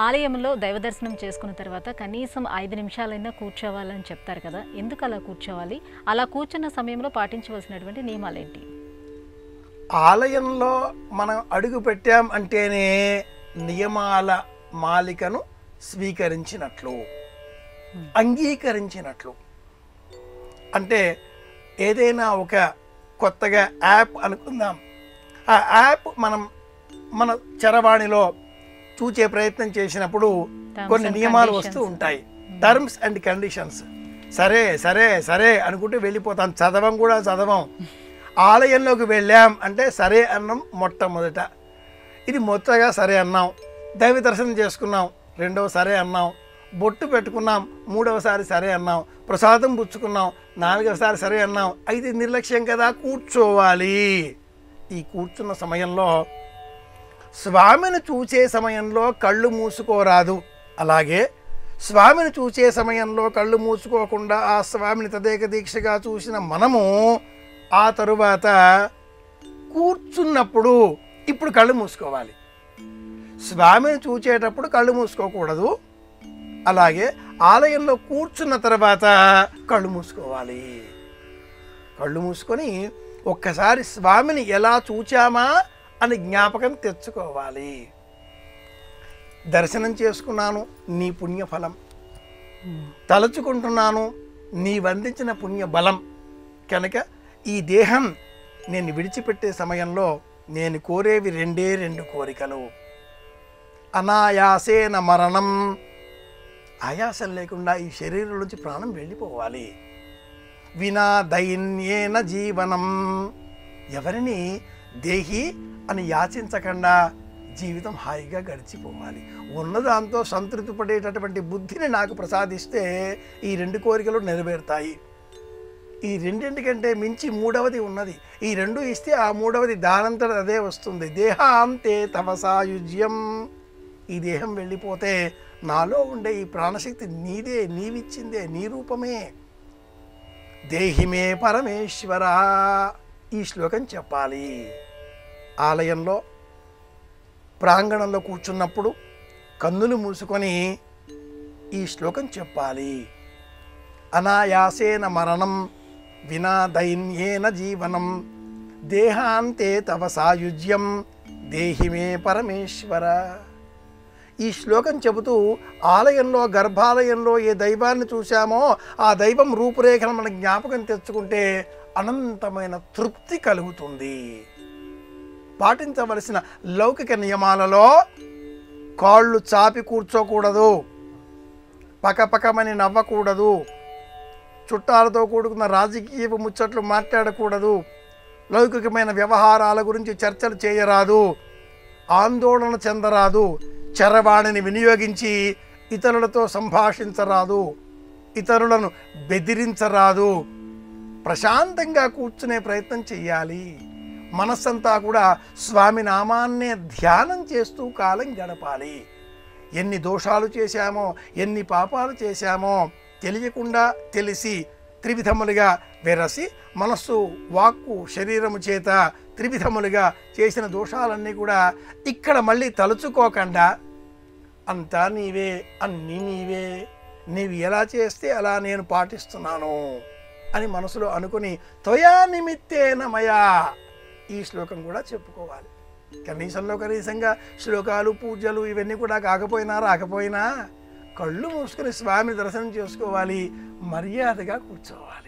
ఆలయంలో దైవ దర్శనం చేసుకున్న తర్వాత కనీసం 5 నిమిషాలైనా కూర్చోవాలని చెప్తారు కదా, ఎందుకు అలా కూర్చోవాలి? అలా కూర్చున్న సమయంలో పాటించవలసినటువంటి నియమాలేంటి? ఆలయంలో మనం అడుగు పెట్టాం అంటేనే నియమాల మాలికను స్వీకరించినట్లు, అంగీకరించినట్లు. అంటే ఏదైనా ఒక కొత్తగా యాప్ అనుకుందాం, ఆ యాప్ మన చరవాణిలో చూచే ప్రయత్నం చేసినప్పుడు కొన్ని నియమాలు వస్తూ ఉంటాయి, టర్మ్స్ అండ్ కండిషన్స్. సరే సరే సరే అనుకుంటూ వెళ్ళిపోతాం, చదవం కూడా చదవం. ఆలయంలోకి వెళ్ళాం అంటే సరే అన్నాం మొట్టమొదట, ఇది మొత్తగా సరే అన్నాం. దైవ దర్శనం చేసుకున్నాం, రెండవ సరే అన్నాం. బొట్టు పెట్టుకున్నాం, మూడవసారి సరే అన్నాం. ప్రసాదం పుచ్చుకున్నాం, నాలుగవసారి సరే అన్నాం. అయితే నిర్లక్ష్యం కదా, కూర్చోవాలి. ఈ కూర్చున్న సమయంలో స్వామిని చూసే సమయంలో కళ్ళు మూసుకోరాదు. అలాగే స్వామిని చూసే సమయంలో కళ్ళు మూసుకోకుండా ఆ స్వామిని తదేక దీక్షగా చూసిన మనము ఆ తరువాత కూర్చున్నప్పుడు ఇప్పుడు కళ్ళు మూసుకోవాలి. స్వామిని చూచేటప్పుడు కళ్ళు మూసుకోకూడదు. అలాగే ఆలయంలో కూర్చున్న తర్వాత కళ్ళు మూసుకోవాలి. కళ్ళు మూసుకొని ఒక్కసారి స్వామిని ఎలా చూచామా అని జ్ఞాపకం తెచ్చుకోవాలి. దర్శనం చేసుకున్నాను, నీ పుణ్యఫలం. తలుచుకుంటున్నాను, నీ వందించిన పుణ్య బలం. కనుక ఈ దేహం నేను విడిచిపెట్టే సమయంలో నేను కోరేవి రెండు కోరికలు. అనాయాసేన మరణం, ఆయాసం లేకుండా ఈ శరీరం నుంచి ప్రాణం వెళ్ళిపోవాలి. వినా దైన్యేన జీవనం, ఎవరిని దేహి అని యాచించకుండా జీవితం హాయిగా గడిచిపోవాలి. ఉన్నదాంతో సంతృప్తి పడేటటువంటి బుద్ధిని నాకు ప్రసాదిస్తే ఈ 2 కోరికలు నెరవేరుతాయి. ఈ రెండింటికంటే మించి మూడవది ఉన్నది. ఈ 2 ఇస్తే ఆ మూడవది దానంతట అదే వస్తుంది. దేహాంతే తవ సాయుజ్యం, ఈ దేహం వెళ్ళిపోతే నాలో ఉండే ఈ ప్రాణశక్తి నీదే, నీవిచ్చిందే, నీ రూపమే. దేహిమే పరమేశ్వర, ఈ శ్లోకం చెప్పాలి. ఆలయంలో ప్రాంగణంలో కూర్చున్నప్పుడు కన్నులు మూసుకొని ఈ శ్లోకం చెప్పాలి. అనాయాసేన మరణం, వినా దైన్యేన జీవనం, దేహాంతే తవ సాయుజ్యం, దేహిమే పరమేశ్వర. ఈ శ్లోకం చెబుతూ ఆలయంలో గర్భాలయంలో ఏ దైవాన్ని చూశామో ఆ దైవం రూపురేఖను మన జ్ఞాపకం తెచ్చుకుంటే అనంతమైన తృప్తి కలుగుతుంది. పాటించవలసిన లౌకిక నియమాలలో కాళ్ళు చాపి కూర్చోకూడదు, పకపకమని నవ్వకూడదు, చుట్టాలతో కూడుకున్న రాజకీయ ముచ్చట్లు మాట్లాడకూడదు, లౌకికమైన వ్యవహారాల గురించి చర్చలు చేయరాదు, ఆందోళన చెందరాదు, చరవాణిని వినియోగించి ఇతరులతో సంభాషించరాదు, ఇతరులను బెదిరించరాదు. ప్రశాంతంగా కూర్చునే ప్రయత్నం చెయ్యాలి. మనస్సంతా కూడా స్వామి నామాన్నే ధ్యానం చేస్తూ కాలం గడపాలి. ఎన్ని దోషాలు చేశామో, ఎన్ని పాపాలు చేశామో తెలియకుండా తెలిసి త్రివిధములుగా వెరసి మనస్సు, వాక్కు, శరీరము చేత త్రివిధములుగా చేసిన దోషాలన్నీ కూడా ఇక్కడ మళ్ళీ తలుచుకోకుండా అంతా నీవే, అన్నీ నీవే, నీవు ఎలా చేస్తే అలా నేను పాటిస్తున్నాను అని మనసులో అనుకుని త్వయా నిమిత్తేన మయా, ఈ శ్లోకం కూడా చెప్పుకోవాలి. కనీసంగా శ్లోకాలు, పూజలు ఇవన్నీ కూడా రాకపోయినా కళ్ళు మూసుకొని స్వామి దర్శనం చేసుకోవాలి, మర్యాదగా కూర్చోవాలి.